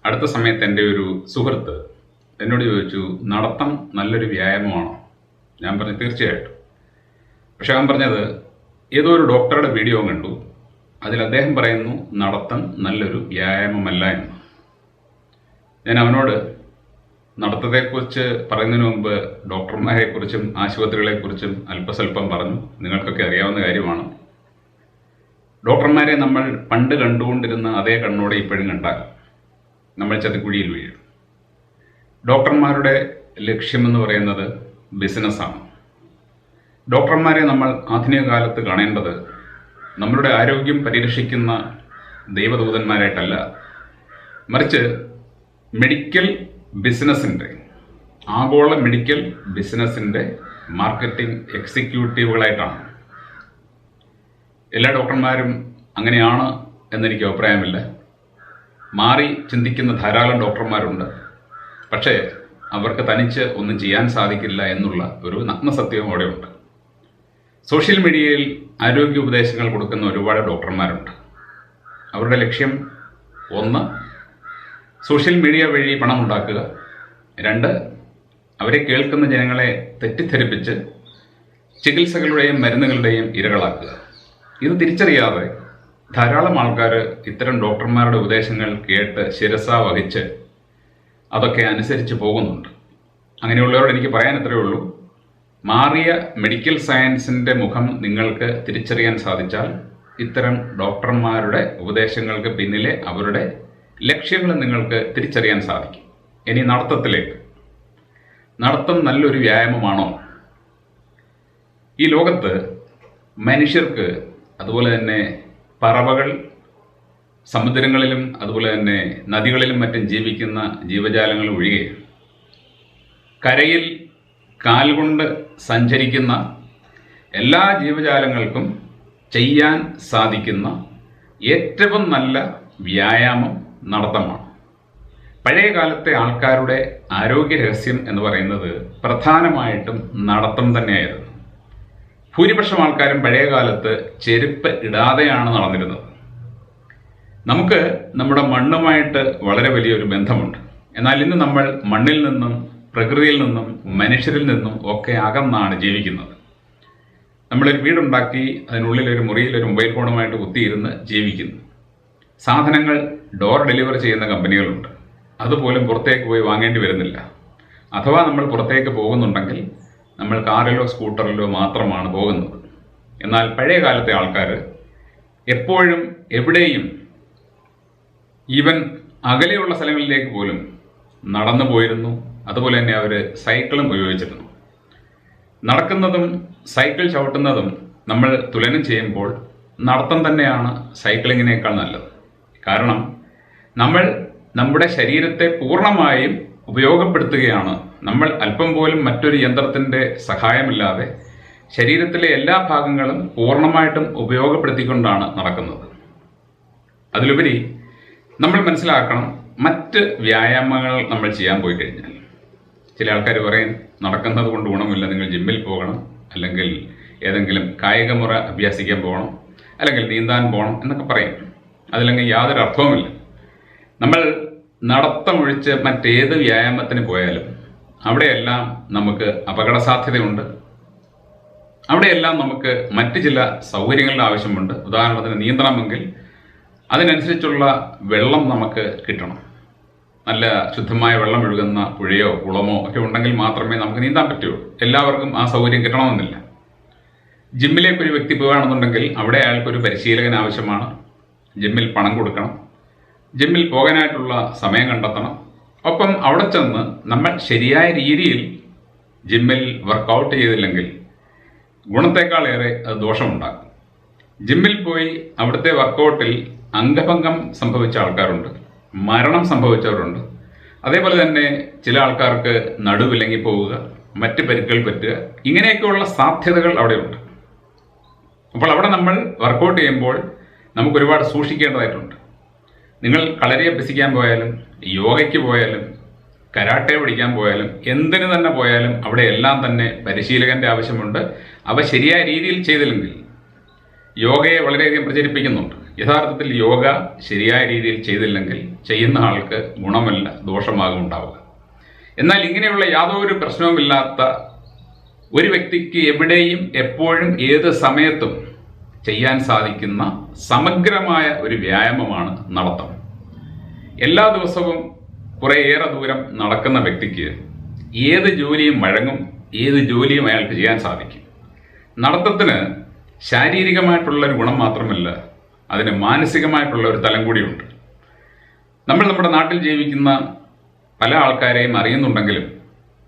അടുത്ത സമയത്ത് എൻ്റെ ഒരു സുഹൃത്ത് എന്നോട് ചോദിച്ചു, നടത്തം നല്ലൊരു വ്യായാമമാണോ? ഞാൻ പറഞ്ഞു തീർച്ചയായിട്ടും. പക്ഷെ അവൻ പറഞ്ഞത് ഏതോ ഒരു ഡോക്ടറുടെ വീഡിയോ കണ്ടു, അതിൽ അദ്ദേഹം പറയുന്നു നടത്തം നല്ലൊരു വ്യായാമമല്ല എന്ന്. ഞാൻ അവനോട് നടത്തത്തെക്കുറിച്ച് പറയുന്നതിന് മുമ്പ് ഡോക്ടർമാരെക്കുറിച്ചും ആശുപത്രികളെക്കുറിച്ചും അല്പസ്വല്പം പറഞ്ഞു. നിങ്ങൾക്കൊക്കെ അറിയാവുന്ന കാര്യമാണ്. ഡോക്ടർമാരെ നമ്മൾ പണ്ട് കണ്ടുകൊണ്ടിരുന്ന അതേ കണ്ണോടെ ഇപ്പോഴും കണ്ടാൽ നമ്മൾ ചതിക്കുഴിയിൽ വീഴും. ഡോക്ടർമാരുടെ ലക്ഷ്യമെന്ന് പറയുന്നത് ബിസിനസ്സാണ്. ഡോക്ടർമാരെ നമ്മൾ ആധുനിക കാലത്ത് കാണേണ്ടത് നമ്മളുടെ ആരോഗ്യം പരിരക്ഷിക്കുന്ന ദൈവദൂതന്മാരായിട്ടല്ല, മറിച്ച് മെഡിക്കൽ ബിസിനസ്സിൻ്റെ, ആഗോള മെഡിക്കൽ ബിസിനസ്സിൻ്റെ മാർക്കറ്റിംഗ് എക്സിക്യൂട്ടീവുകളായിട്ടാണ്. എല്ലാ ഡോക്ടർമാരും അങ്ങനെയാണ് എന്നെനിക്ക് അഭിപ്രായമില്ല. മാറി ചിന്തിക്കുന്ന ധാരാളം ഡോക്ടർമാരുണ്ട്. പക്ഷേ അവർക്ക് തനിച്ച് ഒന്നും ചെയ്യാൻ സാധിക്കില്ല എന്നുള്ള ഒരു നഗ്നസത്യവും അവിടെയുണ്ട്. സോഷ്യൽ മീഡിയയിൽ ആരോഗ്യ ഉപദേശങ്ങൾ കൊടുക്കുന്ന ഒരുപാട് ഡോക്ടർമാരുണ്ട്. അവരുടെ ലക്ഷ്യം ഒന്ന്, സോഷ്യൽ മീഡിയ വഴി പണം ഉണ്ടാക്കുക. രണ്ട്, അവരെ കേൾക്കുന്ന ജനങ്ങളെ തെറ്റിദ്ധരിപ്പിച്ച് ചികിത്സകളുടെയും മരുന്നുകളുടെയും ഇരകളാക്കുക. ഇത് തിരിച്ചറിയാതെ ധാരാളം ആൾക്കാർ ഇത്തരം ഡോക്ടർമാരുടെ ഉപദേശങ്ങൾ കേട്ട് ശിരസാ വഹിച്ച് അതൊക്കെ അനുസരിച്ച് പോകുന്നുണ്ട്. അങ്ങനെയുള്ളവരോട് എനിക്ക് പറയാൻ ഇത്രയേ ഉള്ളൂ, മാറിയ മെഡിക്കൽ സയൻസിൻ്റെ മുഖം നിങ്ങൾക്ക് തിരിച്ചറിയാൻ സാധിച്ചാൽ ഇത്തരം ഡോക്ടർമാരുടെ ഉപദേശങ്ങൾക്ക് പിന്നിലെ അവരുടെ ലക്ഷ്യങ്ങൾ നിങ്ങൾക്ക് തിരിച്ചറിയാൻ സാധിക്കും. ഇനി നടത്തത്തിലേക്ക്. നടത്തം നല്ലൊരു വ്യായാമമാണോ? ഈ ലോകത്ത് മനുഷ്യർക്ക്, അതുപോലെ തന്നെ പറവകൾ, സമുദ്രങ്ങളിലും അതുപോലെ തന്നെ നദികളിലും മറ്റും ജീവിക്കുന്ന ജീവജാലങ്ങൾ ഒഴികെ കരയിൽ കാൽകൊണ്ട് സഞ്ചരിക്കുന്ന എല്ലാ ജീവജാലങ്ങൾക്കും ചെയ്യാൻ സാധിക്കുന്ന ഏറ്റവും നല്ല വ്യായാമം നടത്തമാണ്. പഴയ കാലത്തെ ആൾക്കാരുടെ ആരോഗ്യ രഹസ്യം എന്ന് പറയുന്നത് പ്രധാനമായിട്ടും നടത്തം തന്നെയായിരുന്നു. ഭൂരിപക്ഷം ആൾക്കാരും പഴയ കാലത്ത് ചെരുപ്പ് ഇടാതെയാണ് നടന്നിരുന്നത്. നമുക്ക് നമ്മുടെ മണ്ണുമായിട്ട് വളരെ വലിയൊരു ബന്ധമുണ്ട്. എന്നാൽ ഇന്ന് നമ്മൾ മണ്ണിൽ നിന്നും പ്രകൃതിയിൽ നിന്നും മനുഷ്യരിൽ നിന്നും ഒക്കെ അകന്നാണ് ജീവിക്കുന്നത്. നമ്മളൊരു വീടുണ്ടാക്കി അതിനുള്ളിൽ ഒരു മുറിയിൽ ഒരു മൊബൈൽ ഫോണുമായിട്ട് കുത്തിയിരുന്ന് ജീവിക്കുന്നു. സാധനങ്ങൾ ഡോർ ഡെലിവറി ചെയ്യുന്ന കമ്പനികളുണ്ട്. അതുപോലും പുറത്തേക്ക് പോയി വാങ്ങേണ്ടി വരുന്നില്ല. അഥവാ നമ്മൾ പുറത്തേക്ക് പോകുന്നുണ്ടെങ്കിൽ നമ്മൾ കാറിലോ സ്കൂട്ടറിലോ മാത്രമാണ് പോകുന്നത്. എന്നാൽ പഴയ കാലത്തെ ആൾക്കാർ എപ്പോഴും എവിടെയും, ഈവൻ അകലെയുള്ള സ്ഥലങ്ങളിലേക്ക് പോലും നടന്നു പോയിരുന്നു. അതുപോലെ തന്നെ അവർ സൈക്കിളും ഉപയോഗിച്ചിരുന്നു. നടക്കുന്നതും സൈക്കിൾ ചവിട്ടുന്നതും നമ്മൾ തുലനം ചെയ്യുമ്പോൾ നടത്തം തന്നെയാണ് സൈക്ലിങ്ങിനേക്കാൾ നല്ലത്. കാരണം നമ്മൾ നമ്മുടെ ശരീരത്തെ പൂർണ്ണമായും ഉപയോഗപ്പെടുത്തുകയാണ്. നമ്മൾ അല്പം പോലും മറ്റൊരു യന്ത്രത്തിൻ്റെ സഹായമില്ലാതെ ശരീരത്തിലെ എല്ലാ ഭാഗങ്ങളും പൂർണ്ണമായിട്ടും ഉപയോഗപ്പെടുത്തിക്കൊണ്ടാണ് നടക്കുന്നത്. അതിലുപരി നമ്മൾ മനസ്സിലാക്കണം, മറ്റ് വ്യായാമങ്ങൾ നമ്മൾ ചെയ്യാൻ പോയി കഴിഞ്ഞാൽ ചില ആൾക്കാർ പറയും നടക്കുന്നത് കൊണ്ട് ഗുണമില്ല, നിങ്ങൾ ജിമ്മിൽ പോകണം, അല്ലെങ്കിൽ ഏതെങ്കിലും കായിക മുറ അഭ്യസിക്കാൻ പോകണം, അല്ലെങ്കിൽ നീന്താൻ പോകണം എന്നൊക്കെ പറയും. അതില്ലെങ്കിൽ യാതൊരു അർത്ഥവുമില്ല. നമ്മൾ നടത്തമൊഴിച്ച് മറ്റേത് വ്യായാമത്തിന് പോയാലും അവിടെയെല്ലാം നമുക്ക് അപകട സാധ്യതയുണ്ട്. അവിടെയെല്ലാം നമുക്ക് മറ്റ് ചില സൗകര്യങ്ങളുടെ ആവശ്യമുണ്ട്. ഉദാഹരണത്തിന് നീന്തണമെങ്കിൽ അതിനനുസരിച്ചുള്ള വെള്ളം നമുക്ക് കിട്ടണം. നല്ല ശുദ്ധമായ വെള്ളം ഒഴുകുന്ന പുഴയോ കുളമോ ഒക്കെ ഉണ്ടെങ്കിൽ മാത്രമേ നമുക്ക് നീന്താൻ പറ്റുള്ളൂ. എല്ലാവർക്കും ആ സൗകര്യം കിട്ടണമെന്നില്ല. ജിമ്മിലേക്ക് ഒരു വ്യക്തി പോകുകയാണെന്നുണ്ടെങ്കിൽ അവിടെ അയാൾക്കൊരു പരിശീലകൻ ആവശ്യമാണ്. ജിമ്മിൽ പണം കൊടുക്കണം. ജിമ്മിൽ പോകാനായിട്ടുള്ള സമയം കണ്ടെത്തണം. ഒപ്പം അവിടെ ചെന്ന് നമ്മൾ ശരിയായ രീതിയിൽ ജിമ്മിൽ വർക്കൗട്ട് ചെയ്തില്ലെങ്കിൽ ഗുണത്തേക്കാളേറെ അത് ദോഷമുണ്ടാക്കും. ജിമ്മിൽ പോയി അവിടുത്തെ വർക്കൗട്ടിൽ അംഗഭംഗം സംഭവിച്ച ആൾക്കാരുണ്ട്, മരണം സംഭവിച്ചവരുണ്ട്. അതേപോലെ തന്നെ ചില ആൾക്കാർക്ക് നടുവിലങ്ങി പോവുക, മറ്റ് പരിക്കുകൾ പറ്റുക, ഇങ്ങനെയൊക്കെയുള്ള സാധ്യതകൾ അവിടെയുണ്ട്. അപ്പോൾ അവിടെ നമ്മൾ വർക്കൗട്ട് ചെയ്യുമ്പോൾ നമുക്ക് ഒരുപാട് സൂക്ഷിക്കേണ്ടതായിട്ടുണ്ട്. നിങ്ങൾ കളരി അഭ്യസിക്കാൻ പോയാലും യോഗയ്ക്ക് പോയാലും കരാട്ടെ പഠിക്കാൻ പോയാലും എന്തിനു തന്നെ പോയാലും അവിടെ എല്ലാം തന്നെ പരിശീലകൻ്റെ ആവശ്യമുണ്ട്. അവ ശരിയായ രീതിയിൽ ചെയ്തില്ലെങ്കിൽ യോഗയെ വളരെയധികം പ്രചരിപ്പിക്കുന്നുണ്ട്. യഥാർത്ഥത്തിൽ യോഗ ശരിയായ രീതിയിൽ ചെയ്തില്ലെങ്കിൽ ചെയ്യുന്ന ആൾക്ക് ഗുണമല്ല ദോഷമാകും ഉണ്ടാവുക. എന്നാൽ ഇങ്ങനെയുള്ള യാതൊരു പ്രശ്നവുമില്ലാത്ത ഒരു വ്യക്തിക്ക് എവിടെയും എപ്പോഴും ഏത് സമയത്തും ചെയ്യാൻ സാധിക്കുന്ന സമഗ്രമായ ഒരു വ്യായാമമാണ് നടത്തം. എല്ലാ ദിവസവും കുറേയേറെ ദൂരം നടക്കുന്ന വ്യക്തിക്ക് ഏത് ജോലിയും വഴങ്ങും, ഏത് ജോലിയും അയാൾക്ക് ചെയ്യാൻ സാധിക്കും. നടത്തത്തിന് ശാരീരികമായിട്ടുള്ളൊരു ഗുണം മാത്രമല്ല, അതിന് മാനസികമായിട്ടുള്ള ഒരു തലം കൂടിയുണ്ട്. നമ്മൾ നമ്മുടെ നാട്ടിൽ ജീവിക്കുന്ന പല ആൾക്കാരെയും അറിയുന്നുണ്ടെങ്കിലും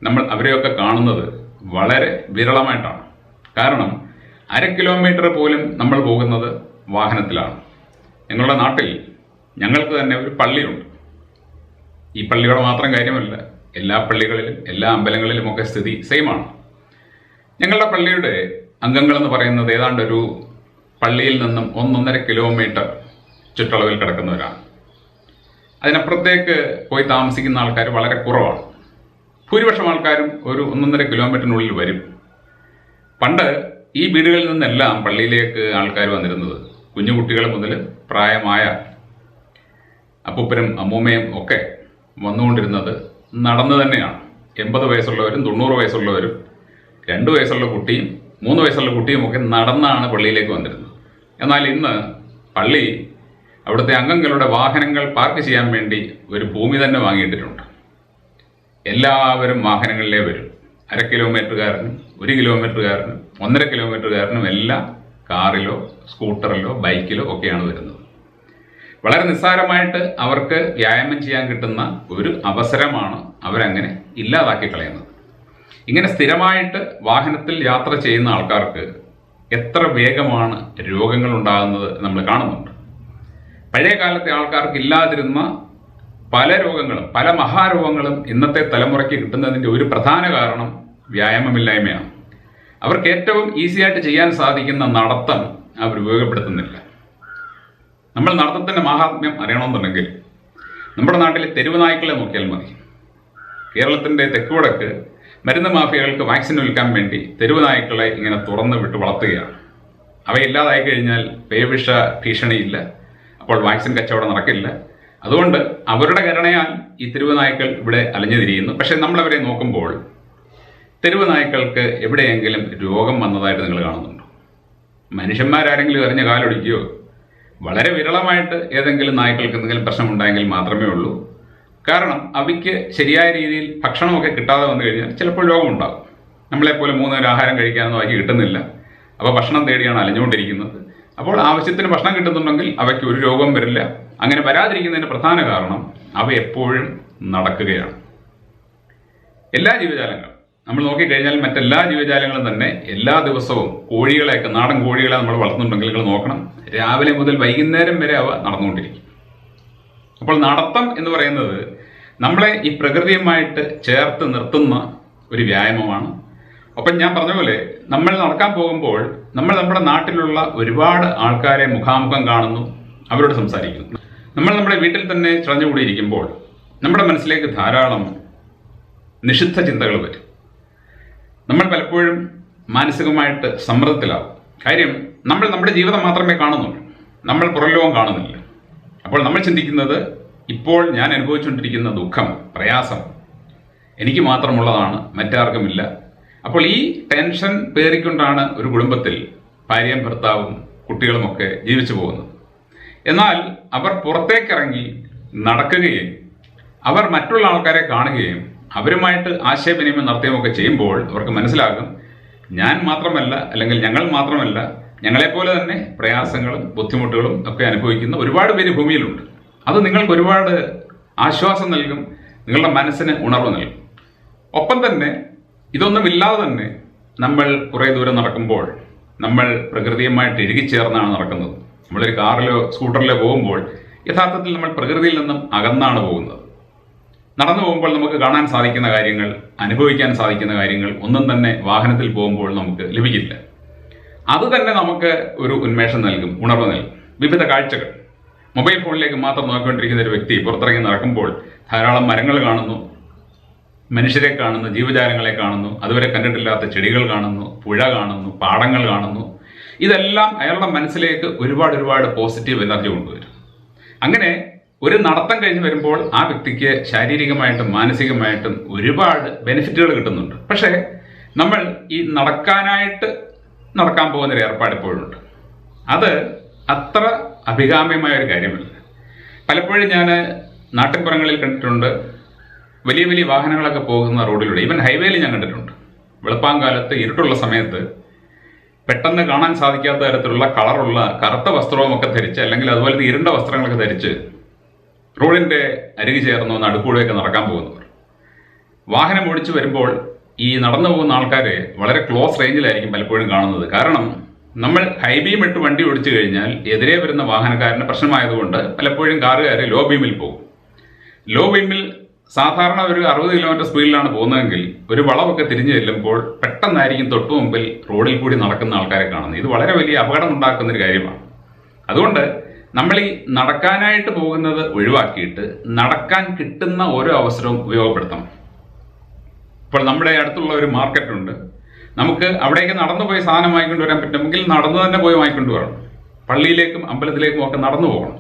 നമ്മൾ അവരെയൊക്കെ കാണുന്നത് വളരെ വിരളമായിട്ടാണ്. കാരണം 1/2 കിലോമീറ്റർ പോലും നമ്മൾ പോകുന്നത് വാഹനത്തിലാണ്. ഞങ്ങളുടെ നാട്ടിൽ ഞങ്ങൾക്ക് തന്നെ ഒരു പള്ളിയുണ്ട്. ഈ പള്ളിയുടെ മാത്രം കാര്യമല്ല, എല്ലാ പള്ളികളിലും എല്ലാ അമ്പലങ്ങളിലുമൊക്കെ സ്ഥിതി സെയിമാണ്. ഞങ്ങളുടെ പള്ളിയുടെ അംഗങ്ങളെന്ന് പറയുന്നത് ഏതാണ്ട് ഒരു പള്ളിയിൽ നിന്നും 1-1.5 കിലോമീറ്റർ ചുറ്റളവിൽ കിടക്കുന്നവരാണ്. അതിനപ്പുറത്തേക്ക് പോയി താമസിക്കുന്ന ആൾക്കാർ വളരെ കുറവാണ്. ഭൂരിപക്ഷം ആൾക്കാരും ഒരു 1-1.5 കിലോമീറ്ററിനുള്ളിൽ വരും. പണ്ട് ഈ വീടുകളിൽ നിന്നെല്ലാം പള്ളിയിലേക്ക് ആൾക്കാർ വന്നിരുന്നത് കുഞ്ഞു കുട്ടികൾ മുതൽ പ്രായമായ അപ്പൂപ്പനും അമ്മൂമ്മയും ഒക്കെ വന്നുകൊണ്ടിരുന്നത് നടന്നു തന്നെയാണ്. 80 വയസ്സുള്ളവരും 90 വയസ്സുള്ളവരും 2 വയസ്സുള്ള കുട്ടിയും 3 വയസ്സുള്ള കുട്ടിയും ഒക്കെ നടന്നാണ് പള്ളിയിലേക്ക് വന്നിരുന്നത്. എന്നാൽ ഇന്ന് പള്ളി അവിടുത്തെ അംഗങ്ങളുടെ വാഹനങ്ങൾ പാർക്ക് ചെയ്യാൻ വേണ്ടി ഒരു ഭൂമി തന്നെ വാങ്ങിയിട്ടിട്ടുണ്ട്. എല്ലാവരും വാഹനങ്ങളിലേ വരും. 1/2 കിലോമീറ്ററുകാരനും 1 കിലോമീറ്ററുകാരനും 1.5 കിലോമീറ്ററുകാരനും എല്ലാം കാറിലോ സ്കൂട്ടറിലോ ബൈക്കിലോ ഒക്കെയാണ് വരുന്നത്. വളരെ നിസ്സാരമായിട്ട് അവർക്ക് വ്യായാമം ചെയ്യാൻ കിട്ടുന്ന ഒരു അവസരമാണ് അവരങ്ങനെ ഇല്ലാതാക്കി കളയുന്നത്. ഇങ്ങനെ സ്ഥിരമായിട്ട് വാഹനത്തിൽ യാത്ര ചെയ്യുന്ന ആൾക്കാർക്ക് എത്ര വേഗമാണ് രോഗങ്ങൾ ഉണ്ടാകുന്നത് നമ്മൾ കാണുന്നുണ്ട്. പഴയ കാലത്തെ ആൾക്കാർക്ക് ഇല്ലാതിരുന്ന പല രോഗങ്ങളും പല മഹാരോഗങ്ങളും ഇന്നത്തെ തലമുറയ്ക്ക് കിട്ടുന്നതിൻ്റെ ഒരു പ്രധാന കാരണം വ്യായാമമില്ലായ്മയാണ്. അവർക്ക് ഏറ്റവും ഈസിയായിട്ട് ചെയ്യാൻ സാധിക്കുന്ന നടത്തം അവർ ഉപയോഗപ്പെടുത്തുന്നില്ല. നമ്മൾ നടത്തത്തിൻ്റെ മഹാത്മ്യം അറിയണമെന്നുണ്ടെങ്കിൽ നമ്മുടെ നാട്ടിലെ തെരുവ് നായ്ക്കളെ നോക്കിയാൽ മതി. കേരളത്തിൻ്റെ തെക്കുവടക്ക് മരുന്ന് മാഫിയകൾക്ക് വാക്സിൻ വിൽക്കാൻ വേണ്ടി തെരുവ് നായ്ക്കളെ ഇങ്ങനെ തുറന്ന് വിട്ട് വളർത്തുകയാണ്. അവയില്ലാതായി കഴിഞ്ഞാൽ പേവിഷ ഭീഷണിയില്ല, അപ്പോൾ വാക്സിൻ കച്ചവടം നടക്കില്ല. അതുകൊണ്ട് അവരുടെ കരുണയാൽ ഈ തെരുവ് നായ്ക്കൾ ഇവിടെ അലഞ്ഞു തിരിയുന്നു. പക്ഷെ നമ്മളവരെ നോക്കുമ്പോൾ തെരുവ് നായ്ക്കൾക്ക് എവിടെയെങ്കിലും രോഗം വന്നതായിട്ട് നിങ്ങൾ കാണുന്നുണ്ടോ? മനുഷ്യന്മാരാരെങ്കിലും എറിഞ്ഞ കാലൊടിക്കുകയോ വളരെ വിരളമായിട്ട് ഏതെങ്കിലും നായ്ക്കൾക്ക് എന്തെങ്കിലും പ്രശ്നമുണ്ടായെങ്കിൽ മാത്രമേ ഉള്ളൂ. കാരണം അവയ്ക്ക് ശരിയായ രീതിയിൽ ഭക്ഷണമൊക്കെ കിട്ടാതെ വന്നു കഴിഞ്ഞാൽ ചിലപ്പോൾ രോഗമുണ്ടാകും. നമ്മളെപ്പോലെ 3 നേരം ആഹാരം കഴിക്കാനൊന്നും അവയ്ക്ക് കിട്ടുന്നില്ല. അവ ഭക്ഷണം തേടിയാണ് അലഞ്ഞുകൊണ്ടിരിക്കുന്നത്. അപ്പോൾ ആവശ്യത്തിന് ഭക്ഷണം കിട്ടുന്നുണ്ടെങ്കിൽ അവയ്ക്ക് ഒരു രോഗം വരില്ല. അങ്ങനെ വരാതിരിക്കുന്നതിന് പ്രധാന കാരണം അവ എപ്പോഴും നടക്കുകയാണ്. എല്ലാ ജീവജാലങ്ങളും നമ്മൾ നോക്കിക്കഴിഞ്ഞാൽ മറ്റെല്ലാ ജീവജാലങ്ങളും തന്നെ എല്ലാ ദിവസവും കോഴികളെയൊക്കെ നാടൻ കോഴികളെ നമ്മൾ വളർത്തുന്നുണ്ടെങ്കിൽ നിങ്ങൾ നോക്കണം, രാവിലെ മുതൽ വൈകുന്നേരം വരെ അവ നടന്നുകൊണ്ടിരിക്കും. അപ്പോൾ നടത്തം എന്ന് പറയുന്നത് നമ്മളെ ഈ പ്രകൃതിയുമായിട്ട് ചേർത്ത് നിർത്തുന്ന ഒരു വ്യായാമമാണ്. ഒപ്പം ഞാൻ പറഞ്ഞ പോലെ നമ്മൾ നടക്കാൻ പോകുമ്പോൾ നമ്മൾ നമ്മുടെ നാട്ടിലുള്ള ഒരുപാട് ആൾക്കാരെ മുഖാമുഖം കാണുന്നു, അവരോട് സംസാരിക്കുന്നു. നമ്മൾ നമ്മുടെ വീട്ടിൽ തന്നെ ചടഞ്ഞുകൂടിയിരിക്കുമ്പോൾ നമ്മുടെ മനസ്സിലേക്ക് ധാരാളം നിഷിദ്ധ ചിന്തകൾ വരും. നമ്മൾ പലപ്പോഴും മാനസികമായിട്ട് സമ്മർദ്ദത്തിലാവും. കാര്യം നമ്മൾ നമ്മുടെ ജീവിതം മാത്രമേ കാണുന്നുള്ളൂ, നമ്മൾ പുറംലോകം കാണുന്നില്ല. അപ്പോൾ നമ്മൾ ചിന്തിക്കുന്നത് ഇപ്പോൾ ഞാൻ അനുഭവിച്ചുകൊണ്ടിരിക്കുന്ന ദുഃഖം പ്രയാസം എനിക്ക് മാത്രമുള്ളതാണ്, മറ്റാർക്കുമില്ല. അപ്പോൾ ഈ ടെൻഷൻ പേറിക്കൊണ്ടാണ് ഒരു കുടുംബത്തിൽ ഭാര്യയും ഭർത്താവും കുട്ടികളുമൊക്കെ ജീവിച്ചു പോകുന്നത്. എന്നാൽ അവർ പുറത്തേക്കിറങ്ങി നടക്കുകയും അവർ മറ്റുള്ള ആൾക്കാരെ കാണുകയും അവരുമായിട്ട് ആശയവിനിമയം നടത്തുകയൊക്കെ ചെയ്യുമ്പോൾ അവർക്ക് മനസ്സിലാകും, ഞാൻ മാത്രമല്ല അല്ലെങ്കിൽ ഞങ്ങൾ മാത്രമല്ല, ഞങ്ങളെപ്പോലെ തന്നെ പ്രയാസങ്ങളും ബുദ്ധിമുട്ടുകളും ഒക്കെ അനുഭവിക്കുന്ന ഒരുപാട് പേര് ഭൂമിയിലുണ്ട്. അത് നിങ്ങൾക്ക് ഒരുപാട് ആശ്വാസം നൽകും, നിങ്ങളുടെ മനസ്സിന് ഉണർവ് നൽകും. ഒപ്പം തന്നെ ഇതൊന്നുമില്ലാതെ തന്നെ നമ്മൾ കുറേ ദൂരം നടക്കുമ്പോൾ നമ്മൾ പ്രകൃതിയുമായിട്ട് ഇഴുകിച്ചേർന്നാണ് നടക്കുന്നത്. നമ്മളൊരു കാറിലോ സ്കൂട്ടറിലോ പോകുമ്പോൾ യഥാർത്ഥത്തിൽ നമ്മൾ പ്രകൃതിയിൽ നിന്നും അകന്നാണ് പോകുന്നത്. നടന്നു പോകുമ്പോൾ നമുക്ക് കാണാൻ സാധിക്കുന്ന കാര്യങ്ങൾ, അനുഭവിക്കാൻ സാധിക്കുന്ന കാര്യങ്ങൾ ഒന്നും തന്നെ വാഹനത്തിൽ പോകുമ്പോൾ നമുക്ക് ലഭിക്കില്ല. അത് തന്നെ നമുക്ക് ഒരു ഉന്മേഷം നൽകും, ഉണർവ് നൽകും. വിവിധ കാഴ്ചകൾ, മൊബൈൽ ഫോണിലേക്ക് മാത്രം നോക്കിക്കൊണ്ടിരിക്കുന്ന ഒരു വ്യക്തി പുറത്തിറങ്ങി നടക്കുമ്പോൾ ധാരാളം മരങ്ങൾ കാണുന്നു, മനുഷ്യരെ കാണുന്നു, ജീവജാലങ്ങളെ കാണുന്നു, അതുവരെ കണ്ടിട്ടില്ലാത്ത ചെടികൾ കാണുന്നു, പുഴ കാണുന്നു, പാടങ്ങൾ കാണുന്നു. ഇതെല്ലാം അയാളുടെ മനസ്സിലേക്ക് ഒരുപാട് പോസിറ്റീവ് എനർജി കൊണ്ടുവരും. അങ്ങനെ ഒരു നടത്തം കഴിഞ്ഞ് വരുമ്പോൾ ആ വ്യക്തിക്ക് ശാരീരികമായിട്ടും മാനസികമായിട്ടും ഒരുപാട് ബെനിഫിറ്റുകൾ കിട്ടുന്നുണ്ട്. പക്ഷേ നമ്മൾ ഈ നടക്കാൻ പോകുന്നൊരു ഏർപ്പാട് ഇപ്പോഴുണ്ട്. അത് അത്ര അഭികാമ്യമായ ഒരു കാര്യമല്ല. പലപ്പോഴും ഞാൻ നാട്ടിൻപുറങ്ങളിൽ കണ്ടിട്ടുണ്ട്, വലിയ വലിയ വാഹനങ്ങളൊക്കെ പോകുന്ന റോഡിലൂടെ, ഈവൻ ഹൈവേയിൽ ഞാൻ കണ്ടിട്ടുണ്ട്. വെളുപ്പാങ്കാലത്ത് ഇരുട്ടുള്ള സമയത്ത് പെട്ടെന്ന് കാണാൻ സാധിക്കാത്ത തരത്തിലുള്ള കളറുള്ള കറുത്ത വസ്ത്രവുമൊക്കെ ധരിച്ച്, അല്ലെങ്കിൽ അതുപോലത്തെ ഇരുണ്ട വസ്ത്രങ്ങളൊക്കെ ധരിച്ച് റോഡിൻ്റെ അരികു ചേർന്ന് നടുക്കൂടെയൊക്കെ നടക്കാൻ പോകുന്നവർ. വാഹനം ഓടിച്ചു വരുമ്പോൾ ഈ നടന്നു പോകുന്ന ആൾക്കാരെ വളരെ ക്ലോസ് റേഞ്ചിലായിരിക്കും പലപ്പോഴും കാണുന്നത്. കാരണം നമ്മൾ ഹൈ ബീം ഇട്ട് വണ്ടി ഓടിച്ചു കഴിഞ്ഞാൽ എതിരെ വരുന്ന വാഹനക്കാരന് പ്രശ്നമായതുകൊണ്ട് പലപ്പോഴും കാറുകാർ ലോ ബീമിൽ പോകും. ലോ ബീമിൽ സാധാരണ ഒരു 60 കിലോമീറ്റർ സ്പീഡിലാണ് പോകുന്നതെങ്കിൽ ഒരു വളവൊക്കെ തിരിഞ്ഞു ചെല്ലുമ്പോൾ പെട്ടെന്നായിരിക്കും തൊട്ടു മുമ്പിൽ റോഡിൽ കൂടി നടക്കുന്ന ആൾക്കാരെ കാണുന്നത്. ഇത് വളരെ വലിയ അപകടം ഉണ്ടാക്കുന്നൊരു കാര്യമാണ്. അതുകൊണ്ട് നമ്മൾ ഈ നടക്കാനായിട്ട് പോകുന്നത് ഒഴിവാക്കിയിട്ട് നടക്കാൻ കിട്ടുന്ന ഓരോ അവസരവും ഉപയോഗപ്പെടുത്തണം. ഇപ്പോൾ നമ്മുടെ അടുത്തുള്ള ഒരു മാർക്കറ്റുണ്ട്, നമുക്ക് അവിടേക്ക് നടന്നു പോയി സാധനം വാങ്ങിക്കൊണ്ട് വരാൻ പറ്റുമെങ്കിൽ നടന്നു തന്നെ പോയി വാങ്ങിക്കൊണ്ട് വരണം. പള്ളിയിലേക്കും അമ്പലത്തിലേക്കും ഒക്കെ നടന്നു പോകണം.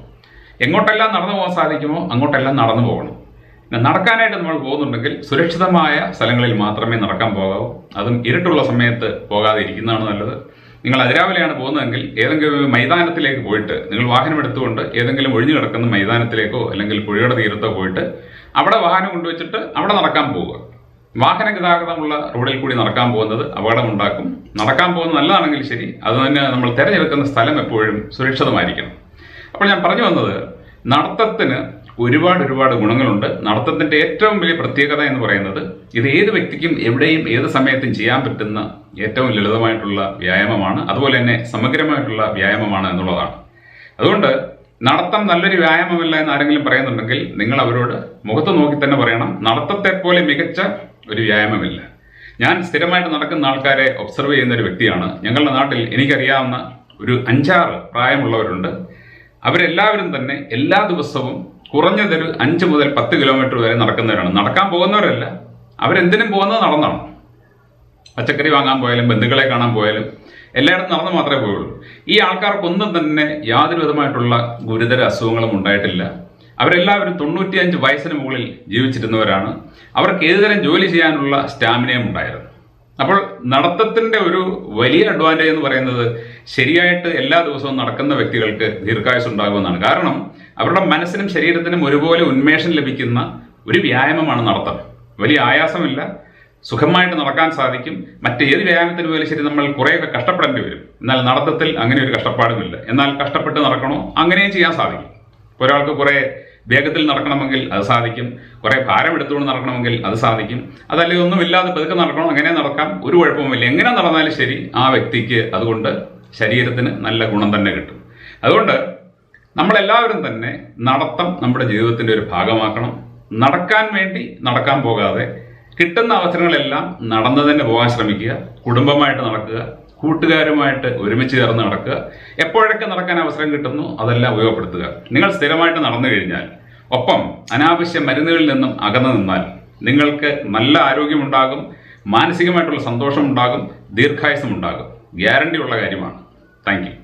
എങ്ങോട്ടെല്ലാം നടന്നു പോകാൻ സാധിക്കുമോ അങ്ങോട്ടെല്ലാം നടന്നു പോകണം. നടക്കാനായിട്ട് നമ്മൾ പോകുന്നുണ്ടെങ്കിൽ സുരക്ഷിതമായ സ്ഥലങ്ങളിൽ മാത്രമേ നടക്കാൻ പോകാവൂ. അതും ഇരുട്ടുള്ള സമയത്ത് പോകാതെ ഇരിക്കുന്നതാണ് നല്ലത്. നിങ്ങൾ അതിരാവിലെയാണ് പോകുന്നതെങ്കിൽ ഏതെങ്കിലും മൈതാനത്തിലേക്ക് പോയിട്ട്, നിങ്ങൾ വാഹനം എടുത്തുകൊണ്ട് ഏതെങ്കിലും ഒഴിഞ്ഞു കിടക്കുന്ന മൈതാനത്തിലേക്കോ അല്ലെങ്കിൽ പുഴയുടെ തീരത്തോ പോയിട്ട് അവിടെ വാഹനം കൊണ്ടുവച്ചിട്ട് അവിടെ നടക്കാൻ പോവുക. വാഹന ഗതാഗതമുള്ള റോഡിൽ കൂടി നടക്കാൻ പോകുന്നത് അപകടമുണ്ടാക്കും. നടക്കാൻ പോകുന്നത് നല്ലതാണെങ്കിൽ ശരി, അത് തന്നെ നമ്മൾ തിരഞ്ഞെടുക്കുന്ന സ്ഥലം എപ്പോഴും സുരക്ഷിതമായിരിക്കണം. അപ്പോൾ ഞാൻ പറഞ്ഞു വന്നത്, നടത്തത്തിന് ഒരുപാട് ഗുണങ്ങളുണ്ട്. നടത്തത്തിൻ്റെ ഏറ്റവും വലിയ പ്രത്യേകത എന്ന് പറയുന്നത്, ഇത് ഏത് വ്യക്തിക്കും എവിടെയും ഏത് സമയത്തും ചെയ്യാൻ പറ്റുന്ന ഏറ്റവും ലളിതമായിട്ടുള്ള വ്യായാമമാണ്. അതുപോലെ തന്നെ സമഗ്രമായിട്ടുള്ള വ്യായാമമാണ് എന്നുള്ളതാണ്. അതുകൊണ്ട് നടത്തം നല്ലൊരു വ്യായാമമല്ല എന്ന് ആരെങ്കിലും പറയുന്നുണ്ടെങ്കിൽ നിങ്ങൾ അവരോട് മുഖത്ത് നോക്കി തന്നെ പറയണം, നടത്തത്തെ പോലെ മികച്ച ഒരു വ്യായാമമില്ല. ഞാൻ സ്ഥിരമായിട്ട് നടക്കുന്ന ആൾക്കാരെ ഒബ്സർവ് ചെയ്യുന്ന ഒരു വ്യക്തിയാണ്. ഞങ്ങളുടെ നാട്ടിൽ എനിക്കറിയാവുന്ന ഒരു 5-6 പ്രായമുള്ളവരുണ്ട്. അവരെല്ലാവരും തന്നെ എല്ലാ ദിവസവും കുറഞ്ഞതൊരു 5 മുതൽ 10 കിലോമീറ്റർ വരെ നടക്കുന്നവരാണ്. നടക്കാൻ പോകുന്നവരല്ല, അവരെന്തിനും പോകുന്നത് നടന്നാണ്. പച്ചക്കറി വാങ്ങാൻ പോയാലും ബന്ധുക്കളെ കാണാൻ പോയാലും എല്ലായിടത്തും നടന്ന് മാത്രമേ പോയുള്ളൂ. ഈ ആൾക്കാർക്കൊന്നും തന്നെ യാതൊരു വിധമായിട്ടുള്ള ഗുരുതര അസുഖങ്ങളും ഉണ്ടായിട്ടില്ല. അവരെല്ലാവരും 95 വയസ്സിന് മുകളിൽ ജീവിച്ചിരുന്നവരാണ്. അവർക്ക് ഏതുതരം ജോലി ചെയ്യാനുള്ള സ്റ്റാമിനയും ഉണ്ടായിരുന്നു. അപ്പോൾ നടത്തത്തിൻ്റെ ഒരു വലിയ അഡ്വാൻറ്റേജ് എന്ന് പറയുന്നത്, ശരിയായിട്ട് എല്ലാ ദിവസവും നടക്കുന്ന വ്യക്തികൾക്ക് ദീർഘായുസ് ഉണ്ടാകുമെന്നാണ്. കാരണം അവരുടെ മനസ്സിനും ശരീരത്തിനും ഒരുപോലെ ഉന്മേഷം ലഭിക്കുന്ന ഒരു വ്യായാമമാണ് നടത്തം. വലിയ ആയാസമില്ല, സുഖമായിട്ട് നടക്കാൻ സാധിക്കും. മറ്റേത് വ്യായാമത്തിന് പോലും ശരി, നമ്മൾ കുറേയൊക്കെ കഷ്ടപ്പെടേണ്ടി വരും. എന്നാൽ നടത്തത്തിൽ അങ്ങനെ ഒരു കഷ്ടപ്പാടുമില്ല. എന്നാൽ കഷ്ടപ്പെട്ട് നടക്കണോ അങ്ങനെയും ചെയ്യാൻ സാധിക്കും. ഒരാൾക്ക് കുറേ വേഗത്തിൽ നടക്കണമെങ്കിൽ അത് സാധിക്കും, കുറേ ഭാരം എടുത്തുകൊണ്ട് നടക്കണമെങ്കിൽ അത് സാധിക്കും. അതല്ലെങ്കിൽ ഒന്നുമില്ലാതെ പതുക്കെ നടക്കണം, അങ്ങനെ നടക്കാം, ഒരു കുഴപ്പമില്ല. എങ്ങനെ നടന്നാലും ശരി, ആ വ്യക്തിക്ക് അതുകൊണ്ട് ശരീരത്തിന് നല്ല ഗുണം തന്നെ കിട്ടും. അതുകൊണ്ട് നമ്മളെല്ലാവരും തന്നെ നടത്തം നമ്മുടെ ജീവിതത്തിൻ്റെ ഒരു ഭാഗമാക്കണം. നടക്കാൻ വേണ്ടി നടക്കാൻ പോകാതെ കിട്ടുന്ന അവസരങ്ങളെല്ലാം നടന്നു തന്നെ പോകാൻ ശ്രമിക്കുക. കുടുംബമായിട്ട് നടക്കുക, കൂട്ടുകാരുമായിട്ട് ഒരുമിച്ച് ചേർന്ന് നടക്കുക. എപ്പോഴൊക്കെ നടക്കാൻ അവസരം കിട്ടുന്നു അതെല്ലാം ഉപയോഗപ്പെടുത്തുക. നിങ്ങൾ സ്ഥിരമായിട്ട് നടന്നു കഴിഞ്ഞാൽ, ഒപ്പം അനാവശ്യ മരുന്നുകളിൽ നിന്നും അകന്നു നിന്നാൽ നിങ്ങൾക്ക് നല്ല ആരോഗ്യമുണ്ടാകും, മാനസികമായിട്ടുള്ള സന്തോഷമുണ്ടാകും, ദീർഘായുസ്സമുണ്ടാകും. ഗ്യാരണ്ടി ഉള്ള കാര്യമാണ്. Thank you.